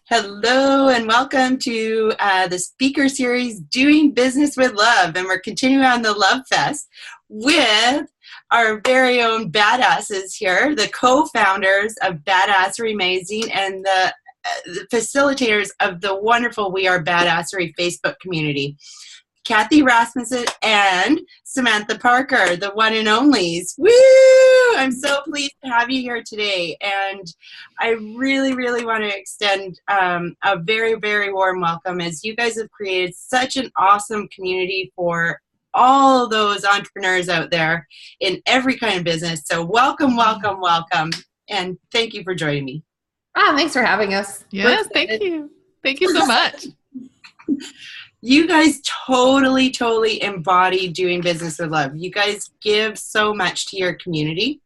Hello and welcome to the speaker series, Doing Business with Love. And we're continuing on the Love Fest with our very own badasses here, the co-founders of Badassery magazine and the facilitators of the wonderful We Are Badassery Facebook community. Kathy Rasmussen and Samantha Parker, the one and onlys. Woo! I'm so pleased to have you here today. And I really, really want to extend a very, very warm welcome, as you guys have created such an awesome community for all those entrepreneurs out there in every kind of business. So welcome, welcome, welcome. And thank you for joining me. Thanks for having us. Yes, thank you. Thank you so much. You guys totally embody doing business with love. You guys give so much to your community.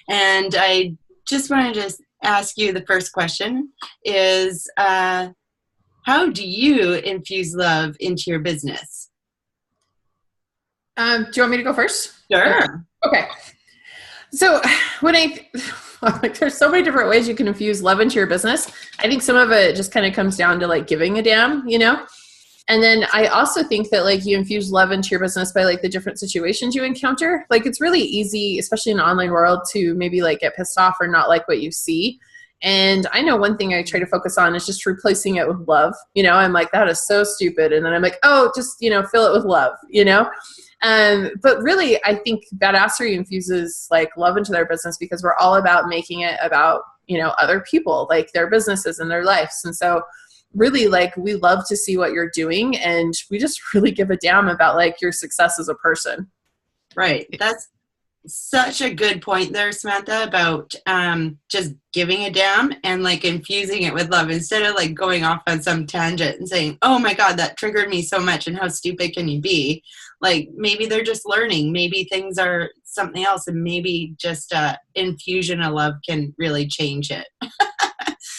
And I just wanted to ask you the first question is, how do you infuse love into your business? Do you want me to go first? Sure. Okay. So there's so many different ways you can infuse love into your business. I think some of it just kind of comes down to like giving a damn, you know? And then I also think that like you infuse love into your business by like the different situations you encounter. Like it's really easy, especially in the online world, to maybe like get pissed off or not like what you see. And I know one thing I try to focus on is just replacing it with love. You know, I'm like, that is so stupid. And then I'm like, oh, just, fill it with love, But really, I think Badassery infuses like love into their business because we're all about making it about, other people, like their businesses and their lives. And so really, like, we love to see what you're doing, and we just really give a damn about like your success as a person. Right. That's such a good point there, Samantha, about just giving a damn and like infusing it with love instead of like going off on some tangent and saying, oh my God, that triggered me so much and how stupid can you be? Like maybe they're just learning, maybe things are something else, and maybe just infusion of love can really change it.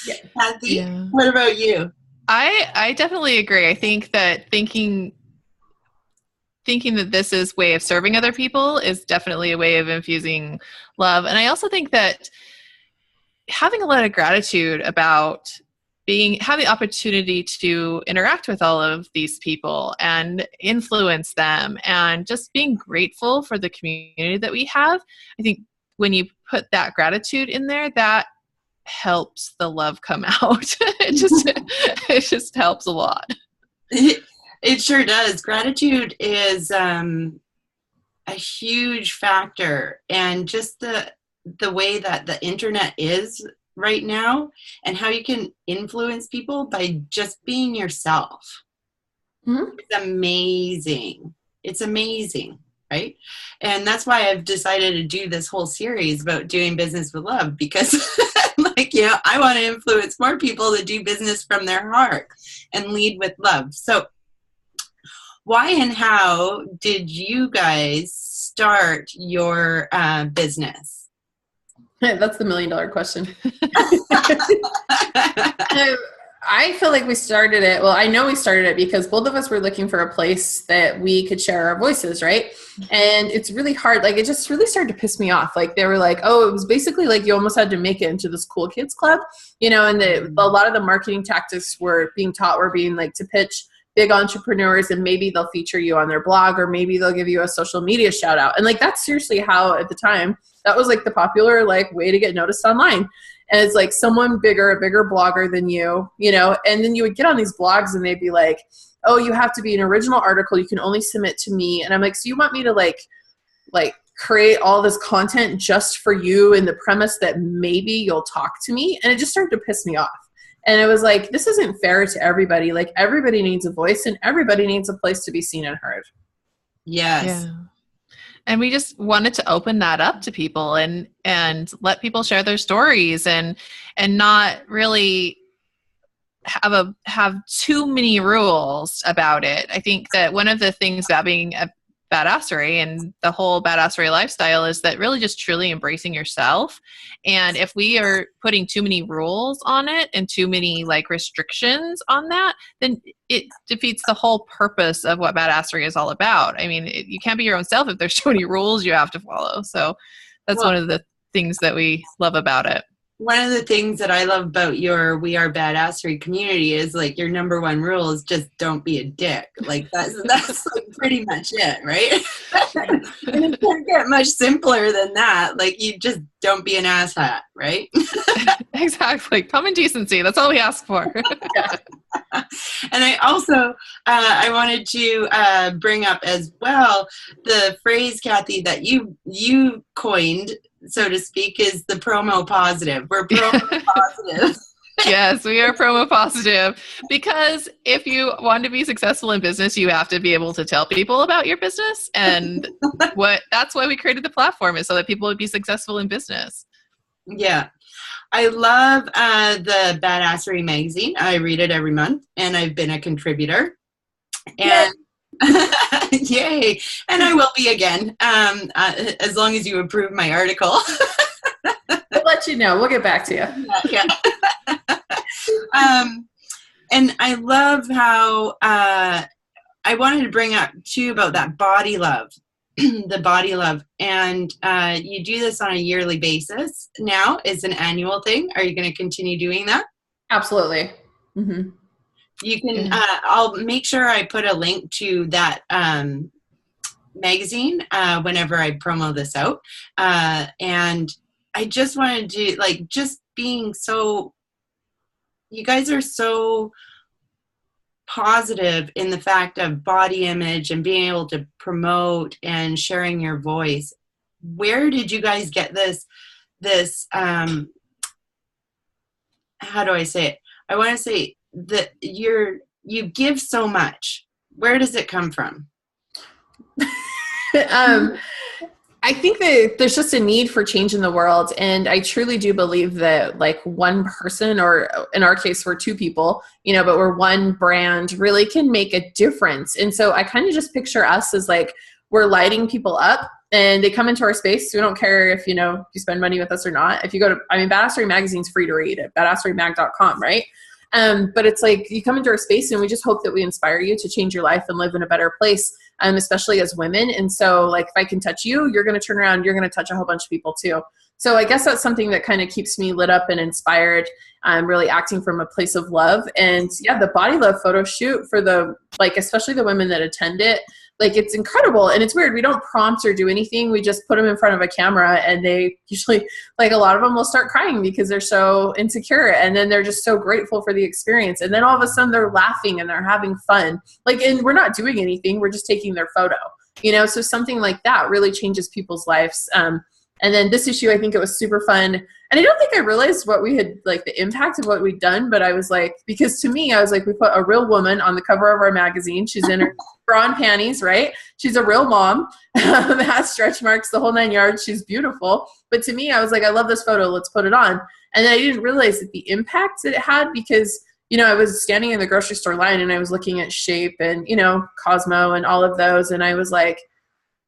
Yeah. Kathy, what about you? I definitely agree. I think that thinking that this is way of serving other people is definitely a way of infusing love. And I also think that having a lot of gratitude about having the opportunity to interact with all of these people and influence them, and just being grateful for the community that we have. I think when you put that gratitude in there, that helps the love come out. It just helps a lot. It sure does. Gratitude is a huge factor, and just the way that the internet is right now, and how you can influence people by just being yourself. Mm-hmm. It's amazing. It's amazing, right? And that's why I've decided to do this whole series about doing business with love, because I want to influence more people to do business from their heart and lead with love. So why and how did you guys start your business? That's the $1 million question. I feel like we started it. Well, I know we started it because both of us were looking for a place that we could share our voices, right? And it's really hard. Like, it just really started to piss me off. Like, they were like, oh, it was basically like you almost had to make it into this cool kids club, and a lot of the marketing tactics were being like to pitch big entrepreneurs, and maybe they'll feature you on their blog, or maybe they'll give you a social media shout out. And like, that's seriously how at the time, that was like the popular like way to get noticed online. And it's like someone a bigger blogger than you, and then you would get on these blogs and they'd be like, oh, you have to be an original article. You can only submit to me. And I'm like, so you want me to like create all this content just for you in the premise that maybe you'll talk to me? And it just started to piss me off. And it was like, this isn't fair to everybody. Like, everybody needs a voice, and everybody needs a place to be seen and heard. Yes. Yeah. And we just wanted to open that up to people and let people share their stories and not really have too many rules about it. I think that one of the things about being a Badassery and the whole Badassery lifestyle is that really just truly embracing yourself. And if we are putting too many rules on it and too many like restrictions on that, then it defeats the whole purpose of what Badassery is all about. I mean, you can't be your own self if there's too many rules you have to follow. So that's one of the things that we love about it. one of the things that I love about your We Are Badassery community is like your number one rule is just don't be a dick. Like that's like pretty much it, right? And it can't get much simpler than that. Like you just don't be an asshat, right? Exactly. Common decency. That's all we ask for. And I also, I wanted to bring up as well the phrase, Kathy, that you coined, so to speak, is the promo positive. We're promo positive. Yes, we are promo positive because if you want to be successful in business, you have to be able to tell people about your business. And that's why we created the platform, is so that people would be successful in business. Yeah. I love the Badassery magazine. I read it every month, and I've been a contributor. And yay! And I will be again, as long as you approve my article. We'll let you know. We'll get back to you. Yeah. And I love how I wanted to bring up too about that body love. The body love, and you do this on a yearly basis now. It's an annual thing. Are you going to continue doing that? Absolutely. Mm-hmm. You can I'll make sure I put a link to that magazine whenever I promo this out, and I just wanted to, like, just being so, you guys are so positive in the fact of body image and being able to promote and sharing your voice. Where did you guys get this how do I say it? I want to say that you give so much. Where does it come from? I think that there's just a need for change in the world. And I truly do believe that like one person, or in our case, we're two people, but we're one brand, really can make a difference. And so I kind of just picture us as like, we're lighting people up and they come into our space. We don't care if, if you spend money with us or not. If you go to, Badassery magazine's free to read at badasserymag.com, right? But it's like you come into our space and we just hope that we inspire you to change your life and live in a better place, especially as women. And so like if I can touch you, you're going to turn around, you're going to touch a whole bunch of people too. So I guess that's something that kind of keeps me lit up and inspired, really acting from a place of love. And yeah, the body love photo shoot for especially the women that attend it, like it's incredible. And it's weird. We don't prompt or do anything. We just put them in front of a camera and they usually, like a lot of them will start crying because they're so insecure. And then they're just so grateful for the experience. And then all of a sudden they're laughing and they're having fun. And we're not doing anything. We're just taking their photo, so something like that really changes people's lives. And then this issue, I think it was super fun. And I don't think I realized what we had, like the impact of what we'd done, but I was like, because to me, I was like, we put a real woman on the cover of our magazine. She's in her bra and panties, right? She's a real mom, has stretch marks, the whole 9 yards. She's beautiful. But to me, I was like, I love this photo. Let's put it on. And then I didn't realize that the impact that it had, because, I was standing in the grocery store line and I was looking at Shape and, Cosmo and all of those. And I was like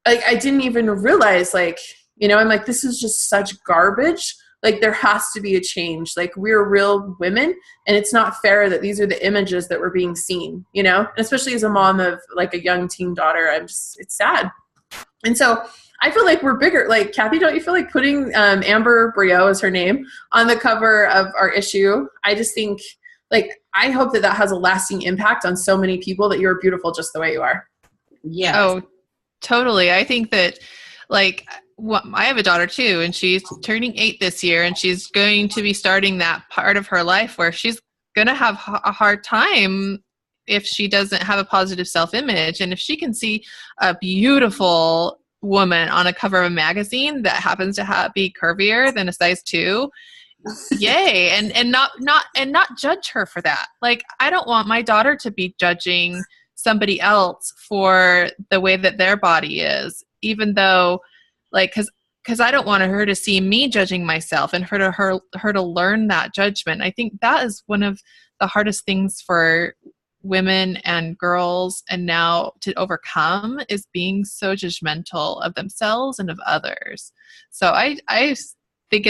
I didn't even realize, I'm like, this is just such garbage. Like there has to be a change. Like we're real women and it's not fair that these are the images that we're being seen, and especially as a mom of like a young teen daughter, it's sad. And so I feel like we're bigger. Like Kathy, don't you feel like putting Amber Brio is her name on the cover of our issue? I just think I hope that has a lasting impact on so many people, that you're beautiful just the way you are. Yeah. Oh, totally. I think that I have a daughter too, and she's turning 8 this year, and she's going to be starting that part of her life where she's going to have a hard time if she doesn't have a positive self-image. And if she can see a beautiful woman on a cover of a magazine that happens to be curvier than a size 2, yay. And not judge her for that. Like, I don't want my daughter to be judging somebody else for the way that their body is, even though because I don't want her to see me judging myself and her to learn that judgment. I think that is one of the hardest things for women and girls and now to overcome, is being so judgmental of themselves and of others. So I think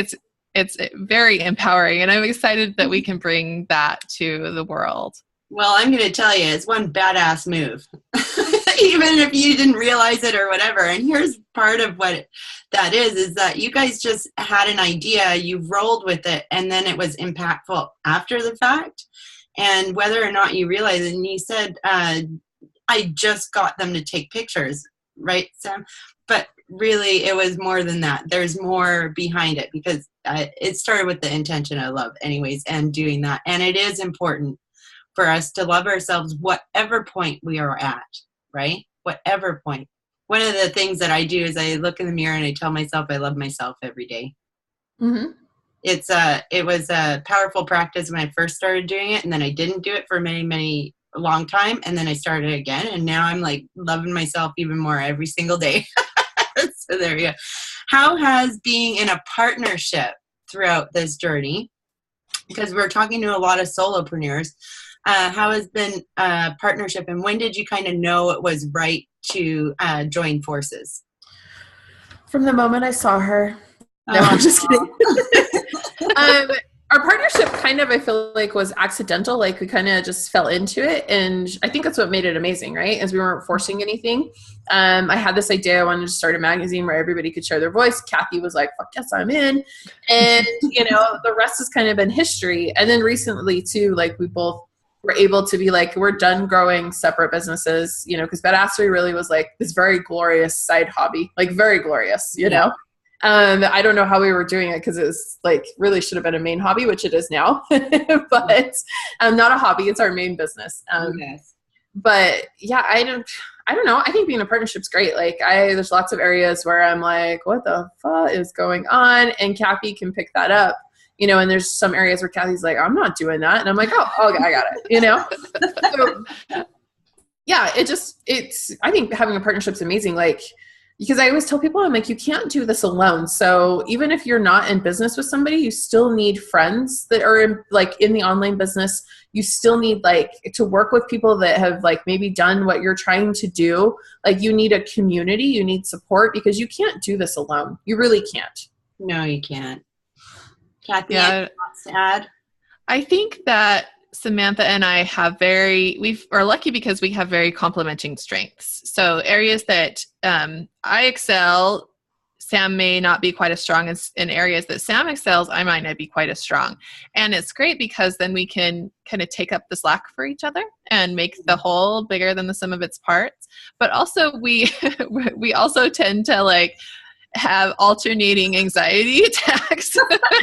it's very empowering, and I'm excited that we can bring that to the world. Well, I'm going to tell you, it's one badass move. even if you didn't realize it or whatever. And here's part of what that is that you guys just had an idea, you rolled with it, and then it was impactful after the fact. And whether or not you realize it, and you said, I just got them to take pictures, right, Sam? But really, it was more than that. There's more behind it, because it started with the intention of love anyways, and doing that. And it is important for us to love ourselves whatever point we are at, right? Whatever point. One of the things that I do is I look in the mirror and I tell myself I love myself every day. Mm-hmm. It was a powerful practice when I first started doing it, and then I didn't do it for a long time, and then I started again, and now I'm like loving myself even more every single day. So there you go. How has being in a partnership throughout this journey, because we're talking to a lot of solopreneurs, how has been partnership, and when did you kind of know it was right to join forces? From the moment I saw her. No, I'm just kidding. Our partnership kind of, I feel like, was accidental. Like, we kind of just fell into it. And I think that's what made it amazing, right? As we weren't forcing anything. I had this idea. I wanted to start a magazine where everybody could share their voice. Kathy was like, fuck yes, I'm in. And, the rest has kind of been history. And then recently too, like, we both were able to be like, we're done growing separate businesses, because Badassery really was like this very glorious side hobby, like very glorious, you know? I don't know how we were doing it, because it was like really should have been a main hobby, which it is now, but not a hobby. It's our main business. Yes. But yeah, I don't know. I think being in a partnership's great. Like, there's lots of areas where I'm like, what the fuck is going on? And Kathy can pick that up, and there's some areas where Kathy's like, I'm not doing that. And I'm like, oh, I got it, So, yeah, I think having a partnership's amazing. Like, because I always tell people, I'm like, you can't do this alone. So even if you're not in business with somebody, you still need friends that are in the online business. You still need to work with people that have maybe done what you're trying to do. Like, you need a community, you need support, because you can't do this alone. You really can't. No, you can't. Kathy, Yeah, anything else to add? I think that Samantha and I are lucky because we have very complementing strengths. So areas that I excel, Sam may not be quite as strong as in areas that Sam excels, I might not be quite as strong. And it's great because then we can kind of take up the slack for each other and make the whole bigger than the sum of its parts. But also we also tend to have alternating anxiety attacks.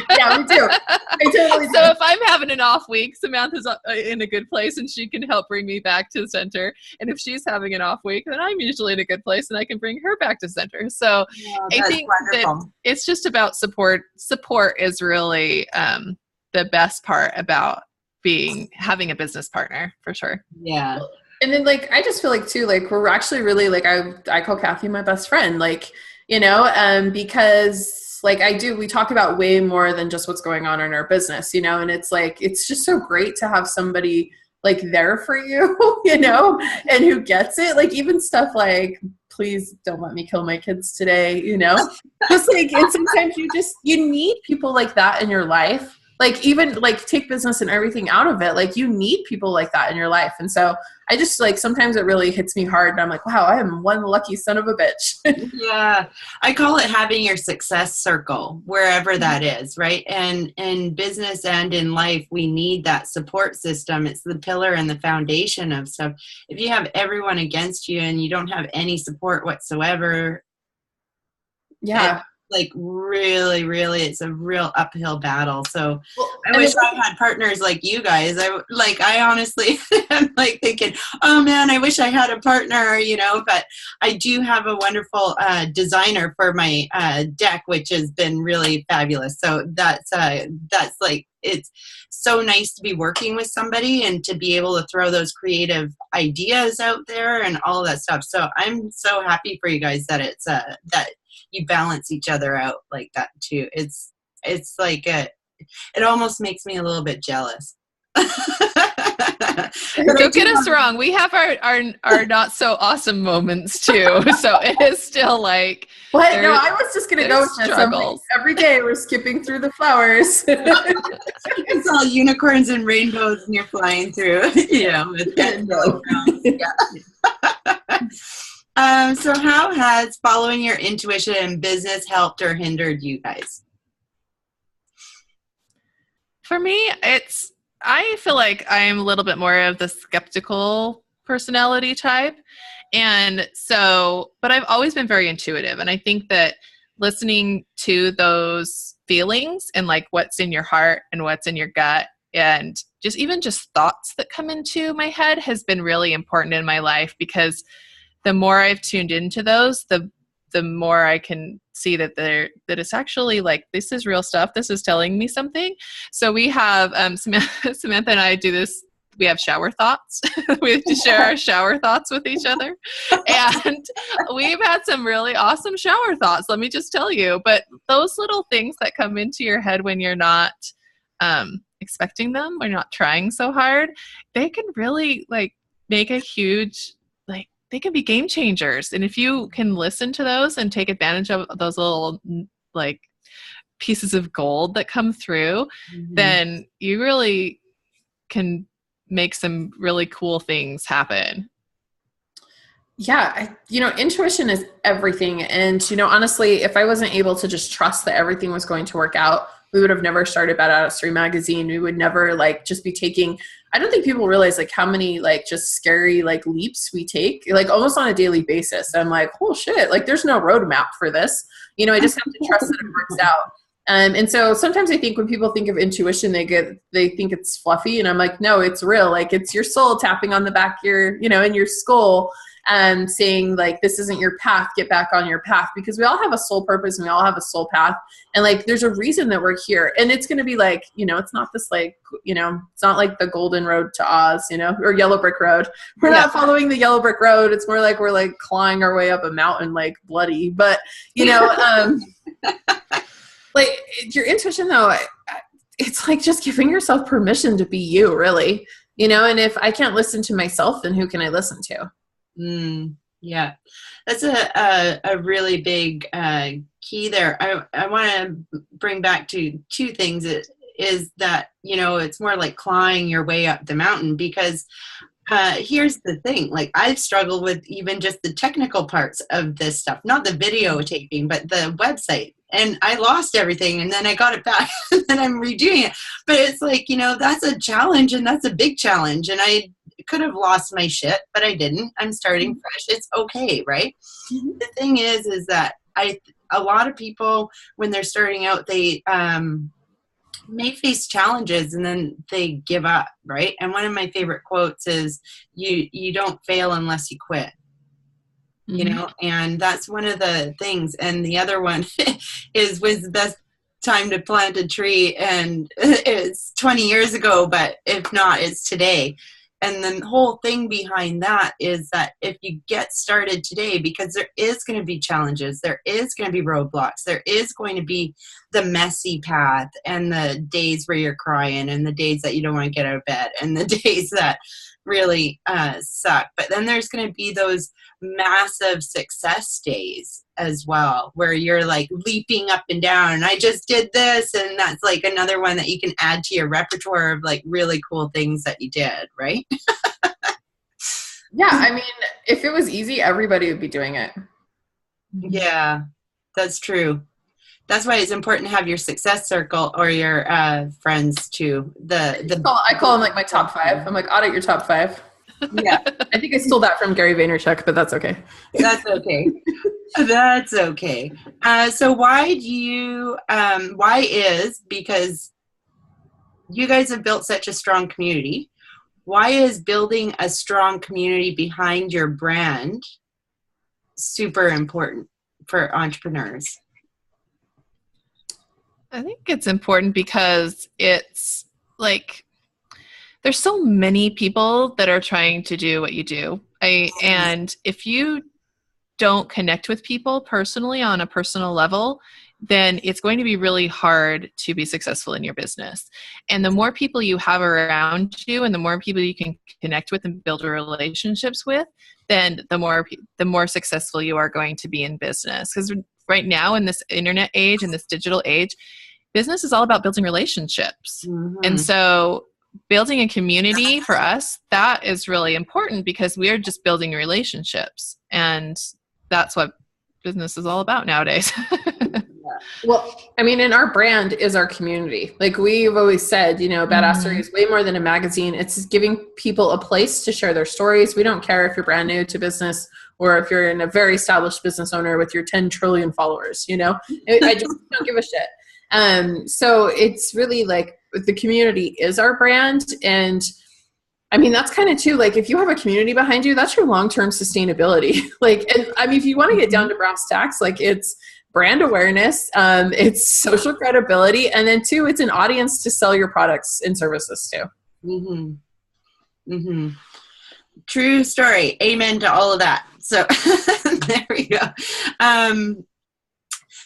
Yeah, we do. I totally do. So if I'm having an off week, Samantha's in a good place and she can help bring me back to the center. And if she's having an off week, then I'm usually in a good place and I can bring her back to center. So I think that it's just about support. Support is really the best part about having a business partner, for sure. Yeah. And then I just feel too, we're actually really I call Kathy my best friend, because we talk about way more than just what's going on in our business, and it's just so great to have somebody there for you, and who gets it. Even stuff please don't let me kill my kids today, just and sometimes you need people like that in your life. Even take business and everything out of it. You need people like that in your life. And so I just sometimes it really hits me hard and I'm like, wow, I am one lucky son of a bitch. Yeah. I call it having your success circle, wherever that is, right? And in business and in life, we need that support system. It's the pillar and the foundation of stuff. If you have everyone against you and you don't have any support whatsoever, yeah. Really, it's a real uphill battle. So I wish I had partners like you guys. I honestly am thinking, oh man, I wish I had a partner, but I do have a wonderful designer for my deck, which has been really fabulous. So that's it's so nice to be working with somebody and to be able to throw those creative ideas out there and all of that stuff. So I'm so happy for you guys that it's that you balance each other out like that too. It's it almost makes me a little bit jealous. Don't get us wrong. We have our not so awesome moments too. So it is still what? No, I was just going to go with this. Every day we're skipping through the flowers. It's all unicorns and rainbows and you're flying through, with rainbows. Yeah. So how has following your intuition in business helped or hindered you guys? For me, I feel like I'm a little bit more of the skeptical personality type. And so, but I've always been very intuitive. And I think that listening to those feelings and like what's in your heart and what's in your gut and just thoughts that come into my head has been really important in my life, because the more I've tuned into those, the more I can see that it's actually like, this is real stuff. This is telling me something. So we have, Samantha and I do this. We have shower thoughts. We have to share our shower thoughts with each other. And we've had some really awesome shower thoughts, let me just tell you. But those little things that come into your head when you're not expecting them or not trying so hard, they can really like make a huge, like, they can be game changers. And if you can listen to those and take advantage of those little like pieces of gold that come through, then you really can make some really cool things happen. Yeah. Intuition is everything. And, honestly, if I wasn't able to just trust that everything was going to work out, we would have never started Badassery magazine. We would never like just be taking, I don't think people realize like how many like just scary like leaps we take like almost on a daily basis. I'm like, oh shit, like there's no roadmap for this. I just have to trust that it works out. And so sometimes I think when people think of intuition, they think it's fluffy, and I'm like, no, it's real. Like it's your soul tapping on the back of your, in your skull and saying like, this isn't your path, get back on your path, because we all have a soul purpose and we all have a soul path. And like, there's a reason that we're here. And it's going to be like, it's not this like, it's not like the golden road to Oz, or yellow brick road. We're not following the yellow brick road. It's more like we're like clawing our way up a mountain, like bloody, but like your intuition though, it's like just giving yourself permission to be you, really, and if I can't listen to myself, then who can I listen to? Yeah, that's a really big key there. I want to bring back to two things. It is that, it's more like clawing your way up the mountain, because here's the thing, like I've struggled with even just the technical parts of this stuff, not the videotaping, but the website. And I lost everything, and then I got it back, and then I'm redoing it. But it's like, that's a challenge, and that's a big challenge. And I could have lost my shit, but I didn't. I'm starting fresh. It's okay, right? The thing is that a lot of people, when they're starting out, they may face challenges and then they give up, right? And one of my favorite quotes is, you don't fail unless you quit. And that's one of the things. And the other one is, when's the best time to plant a tree? And it's 20 years ago, but if not, it's today. And the whole thing behind that is that if you get started today, because there is going to be challenges, there is going to be roadblocks, there is going to be the messy path, and the days where you're crying, and the days that you don't want to get out of bed, and the days that really suck. But then there's going to be those massive success days as well, where you're like leaping up and down, and I just did this, and that's like another one that you can add to your repertoire of like really cool things that you did, right? Yeah, I mean, if it was easy, everybody would be doing it. Yeah, that's true. That's why it's important to have your success circle or your friends too. I call them like my top 5. I'm like, audit your top 5. Yeah. I think I stole that from Gary Vaynerchuk, but that's okay. That's okay. That's okay. So because you guys have built such a strong community, why is building a strong community behind your brand super important for entrepreneurs? I think it's important because it's like, there's so many people that are trying to do what you do. And if you don't connect with people personally on a personal level, then it's going to be really hard to be successful in your business. And the more people you have around you, and the more people you can connect with and build relationships with, then the more successful you are going to be in business. Because right now, in this internet age, in this digital age, business is all about building relationships. And so building a community for us, that is really important because we are just building relationships. And that's what business is all about nowadays. Well, I mean, and our brand is our community. Like we've always said, you know, Badassery is way more than a magazine. It's giving people a place to share their stories. We don't care if you're brand new to business or if you're in a very established business owner with your 10 trillion followers, you know, I just don't give a shit. So it's really like the community is our brand. And I mean, that's kind of too, like if you have a community behind you, that's your long-term sustainability. Like, and I mean, if you want to get down to brass tacks, like it's brand awareness, it's social credibility, and then two, it's an audience to sell your products and services to. Mm-hmm. Mm-hmm. True story. Amen to all of that. So there we go.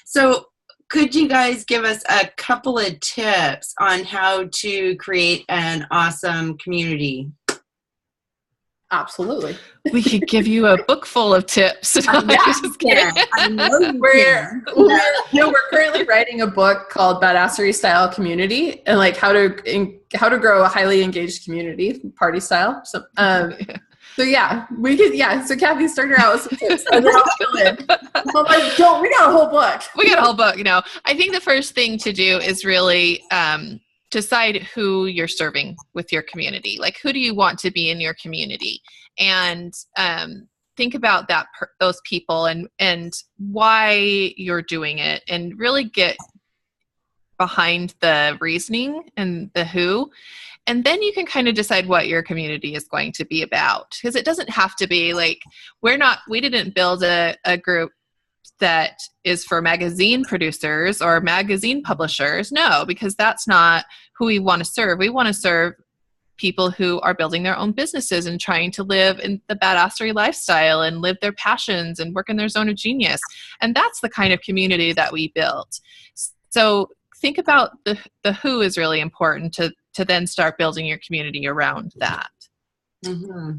So could you guys give us a couple of tips on how to create an awesome community? Absolutely. We could give you a book full of tips. No, just kidding. We're currently writing a book called Badassery Style Community, and like how to grow a highly engaged community, party style. So yeah, we could. Yeah, so Kathy, start her out with some tips, and then I'll fill in. We got a whole book. We got a whole book. You know, I think the first thing to do is really decide who you're serving with your community. Like, who do you want to be in your community? And think about those people and why you're doing it, and really get behind the reasoning and the who. And then you can kind of decide what your community is going to be about. Because it doesn't have to be like, we didn't build a group that is for magazine producers or magazine publishers. No, because that's not who we want to serve. We want to serve people who are building their own businesses and trying to live in the badassery lifestyle and live their passions and work in their zone of genius. And that's the kind of community that we built. So think about the who is really important to then start building your community around that. Mm-hmm.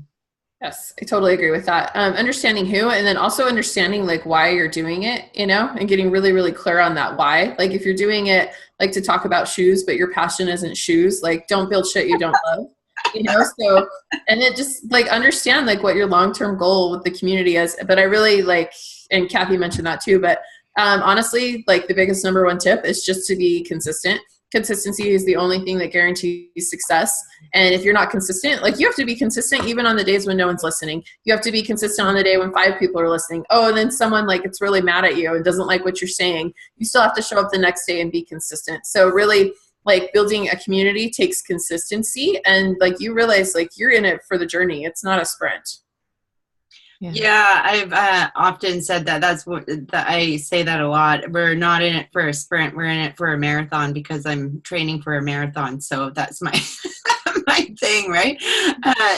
Yes, I totally agree with that. Understanding who, and then also understanding like why you're doing it, you know, and getting really, really clear on that why. Like if you're doing it like to talk about shoes, but your passion isn't shoes, like don't build shit you don't love, you know? So, and then just like understand like what your long-term goal with the community is. But I really like, and Kathy mentioned that too, but honestly, like the biggest number one tip is just to be consistent. Consistency is the only thing that guarantees success. And if you're not consistent, like you have to be consistent even on the days when no one's listening. You have to be consistent on the day when 5 people are listening. Oh, and then someone like it's really mad at you and doesn't like what you're saying. You still have to show up the next day and be consistent. So really like building a community takes consistency, and like you realize like you're in it for the journey. It's not a sprint. Yeah, I've often said that. I say that a lot. We're not in it for a sprint. We're in it for a marathon, because I'm training for a marathon. So that's my my thing, right?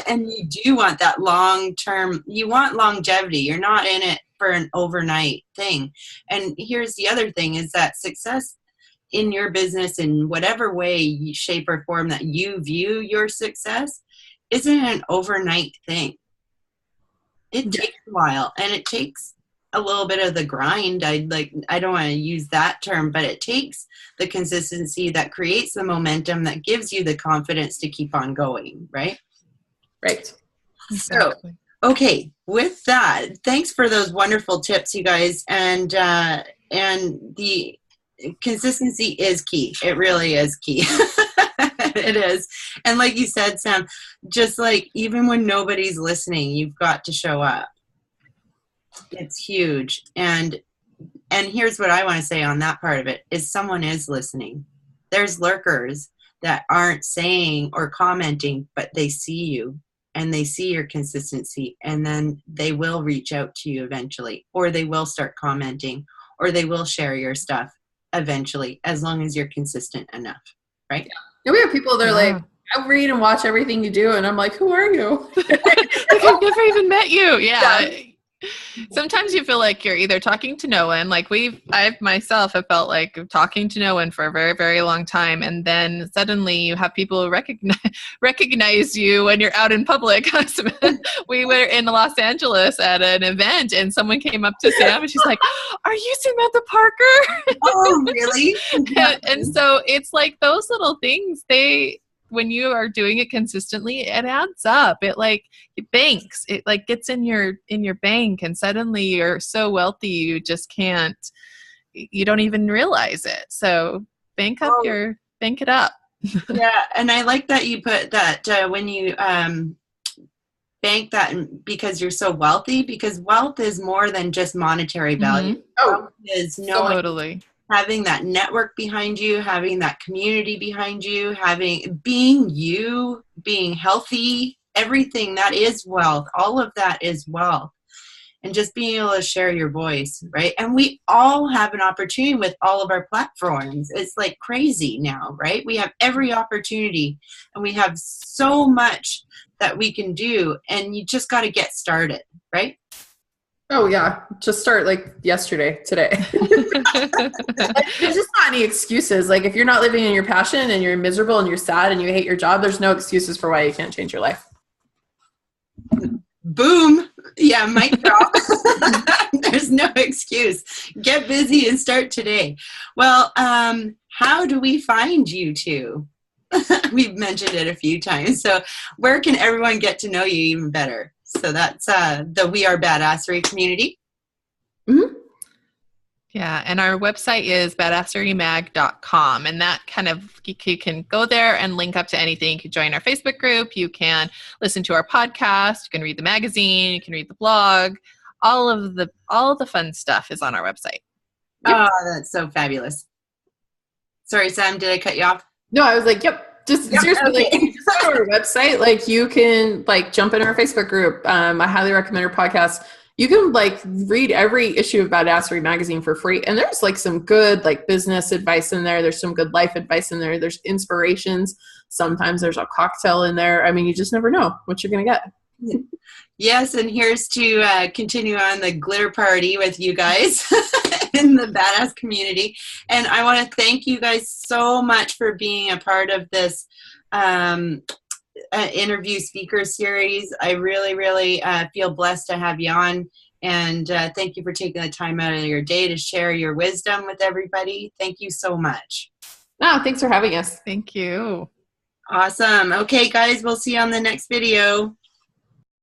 And you do want that long-term. You want longevity. You're not in it for an overnight thing. And here's the other thing: is that success in your business, in whatever way, shape, or form that you view your success, isn't an overnight thing. It takes a while, and it takes a little bit of the grind. I don't want to use that term, but it takes the consistency that creates the momentum that gives you the confidence to keep on going, right? Right. Exactly. So, okay, with that, thanks for those wonderful tips, you guys. And the consistency is key. It really is key. It is. And like you said, Sam, just like even when nobody's listening, you've got to show up. It's huge. And here's what I want to say on that part of it is someone is listening. There's lurkers that aren't saying or commenting, but they see you and they see your consistency, and then they will reach out to you eventually, or they will start commenting, or they will share your stuff eventually, as long as you're consistent enough, right? Yeah. And we have people that are like, I read and watch everything you do, and I'm like, who are you? Like, I've never even met you. Yeah. Sometimes you feel like you're either talking to no one, like I myself have felt like talking to no one for a very, very long time. And then suddenly you have people recognize you when you're out in public. We were in Los Angeles at an event, and someone came up to Sam and she's like, "Are you Samantha Parker?" Oh, really? And so it's like those little things, they when you are doing it consistently, it adds up. It banks. It like gets in your bank, and suddenly you're so wealthy you just can't. You don't even realize it. So bank it up. Yeah, and I like that you put that when you bank that because you're so wealthy, because wealth is more than just monetary value. Mm-hmm. Wealth is knowing, totally. having that network behind you, having that community behind you, being you, being healthy, everything that is wealth. All of that is wealth. And just being able to share your voice, right? And we all have an opportunity with all of our platforms. It's like crazy now, right? We have every opportunity, and we have so much that we can do, and you just got to get started, right? Oh yeah, just start like yesterday, today. There's just not any excuses. Like if you're not living in your passion and you're miserable and you're sad and you hate your job, there's no excuses for why you can't change your life. Boom. Yeah, mic drop. There's no excuse. Get busy and start today. Well, how do we find you two? We've mentioned it a few times. So where can everyone get to know you even better? So that's the We Are Badassery community. Mm-hmm. Yeah, and our website is badasserymag.com, and that kind of, you can go there and link up to anything. You can join our Facebook group, you can listen to our podcast, you can read the magazine, you can read the blog. All of the fun stuff is on our website. Yep. Oh, that's so fabulous. Sorry, Sam, did I cut you off? No, I was like, yep. Just seriously, okay. like, if you just go to our website, like you can like jump in our Facebook group. I highly recommend our podcast. You can like read every issue of Badassery magazine for free. And there's like some good like business advice in there. There's some good life advice in there. There's inspirations. Sometimes there's a cocktail in there. I mean, you just never know what you're going to get. Yes, and here's to continue on the glitter party with you guys in the badass community. And I want to thank you guys so much for being a part of this interview speaker series. I really, really feel blessed to have you on. And thank you for taking the time out of your day to share your wisdom with everybody. Thank you so much. No, thanks for having us. Thank you. Awesome. Okay, guys, we'll see you on the next video.